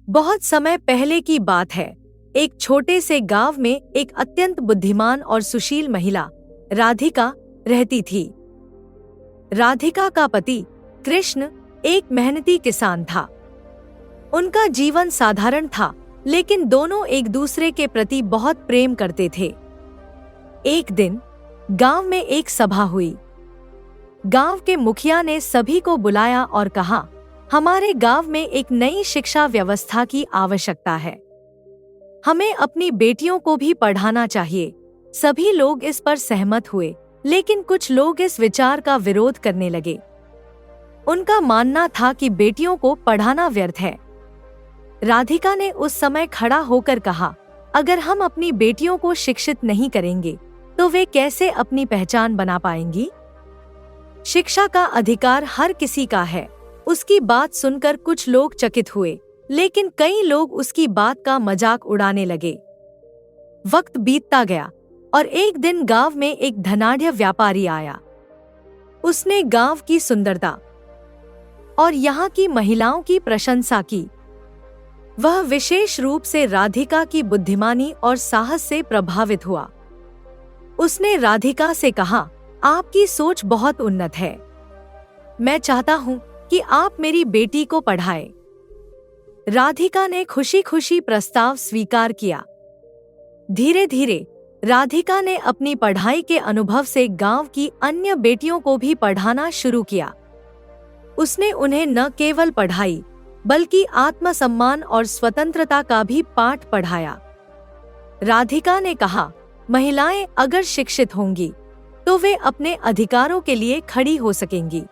बहुत समय पहले की बात है। एक छोटे से गांव में एक अत्यंत बुद्धिमान और सुशील महिला राधिका रहती थी। राधिका का पति कृष्ण एक मेहनती किसान था। उनका जीवन साधारण था, लेकिन दोनों एक दूसरे के प्रति बहुत प्रेम करते थे। एक दिन गांव में एक सभा हुई। गांव के मुखिया ने सभी को बुलाया और कहा, हमारे गांव में एक नई शिक्षा व्यवस्था की आवश्यकता है। हमें अपनी बेटियों को भी पढ़ाना चाहिए। सभी लोग इस पर सहमत हुए, लेकिन कुछ लोग इस विचार का विरोध करने लगे। उनका मानना था कि बेटियों को पढ़ाना व्यर्थ है। राधिका ने उस समय खड़ा होकर कहा, अगर हम अपनी बेटियों को शिक्षित नहीं करेंगे तो वे कैसे अपनी पहचान बना पाएंगी? शिक्षा का अधिकार हर किसी का है। उसकी बात सुनकर कुछ लोग चकित हुए, लेकिन कई लोग उसकी बात का मजाक उड़ाने लगे। वक्त बीतता गया और एक दिन गांव में एक धनाढ्य व्यापारी आया। उसने गांव की सुंदरता और यहाँ की महिलाओं की प्रशंसा की। वह विशेष रूप से राधिका की बुद्धिमानी और साहस से प्रभावित हुआ। उसने राधिका से कहा, आपकी सोच बहुत उन्नत है। मैं चाहता हूँ कि आप मेरी बेटी को पढ़ाएं। राधिका ने खुशी खुशी प्रस्ताव स्वीकार किया। धीरे धीरे राधिका ने अपनी पढ़ाई के अनुभव से गांव की अन्य बेटियों को भी पढ़ाना शुरू किया। उसने उन्हें न केवल पढ़ाई, बल्कि आत्मसम्मान और स्वतंत्रता का भी पाठ पढ़ाया। राधिका ने कहा, महिलाएं अगर शिक्षित होंगी तो वे अपने अधिकारों के लिए खड़ी हो सकेंगी।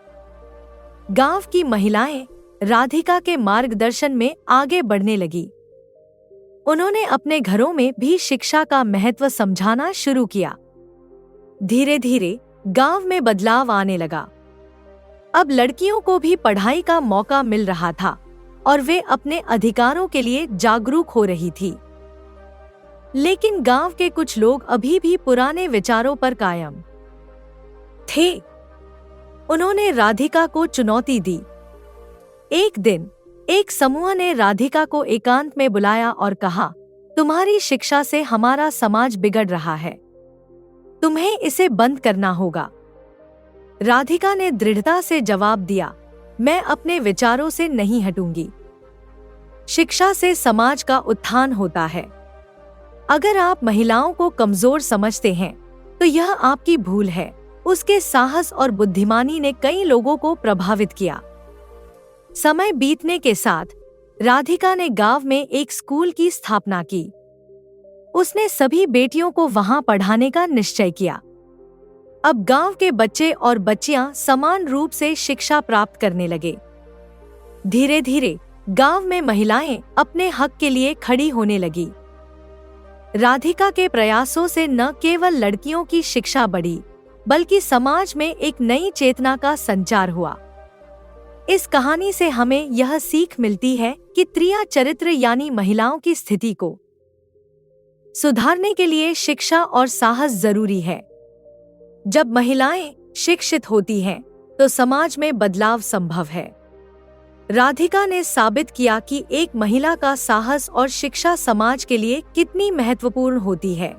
गांव की महिलाएं राधिका के मार्गदर्शन में आगे बढ़ने लगी। उन्होंने अपने घरों में भी शिक्षा का महत्व समझाना शुरू किया। धीरे धीरे गांव में बदलाव आने लगा। अब लड़कियों को भी पढ़ाई का मौका मिल रहा था और वे अपने अधिकारों के लिए जागरूक हो रही थी। लेकिन गांव के कुछ लोग अभी भी पुराने विचारों पर कायम थे। उन्होंने राधिका को चुनौती दी। एक दिन एक समूह ने राधिका को एकांत में बुलाया और कहा, तुम्हारी शिक्षा से हमारा समाज बिगड़ रहा है। तुम्हें इसे बंद करना होगा। राधिका ने दृढ़ता से जवाब दिया, मैं अपने विचारों से नहीं हटूंगी। शिक्षा से समाज का उत्थान होता है। अगर आप महिलाओं को कमजोर समझते हैं तो यह आपकी भूल है। उसके साहस और बुद्धिमानी ने कई लोगों को प्रभावित किया। समय बीतने के साथ राधिका ने गांव में एक स्कूल की स्थापना की। उसने सभी बेटियों को वहां पढ़ाने का निश्चय किया। अब गांव के बच्चे और बच्चियां समान रूप से शिक्षा प्राप्त करने लगे। धीरे धीरे गांव में महिलाएं अपने हक के लिए खड़ी होने लगी। राधिका के प्रयासों से न केवल लड़कियों की शिक्षा बढ़ी, बल्कि समाज में एक नई चेतना का संचार हुआ। इस कहानी से हमें यह सीख मिलती है कि त्रिया चरित्र यानी महिलाओं की स्थिति को सुधारने के लिए शिक्षा और साहस जरूरी है। जब महिलाएं शिक्षित होती हैं, तो समाज में बदलाव संभव है। राधिका ने साबित किया कि एक महिला का साहस और शिक्षा समाज के लिए कितनी महत्वपूर्ण होती है।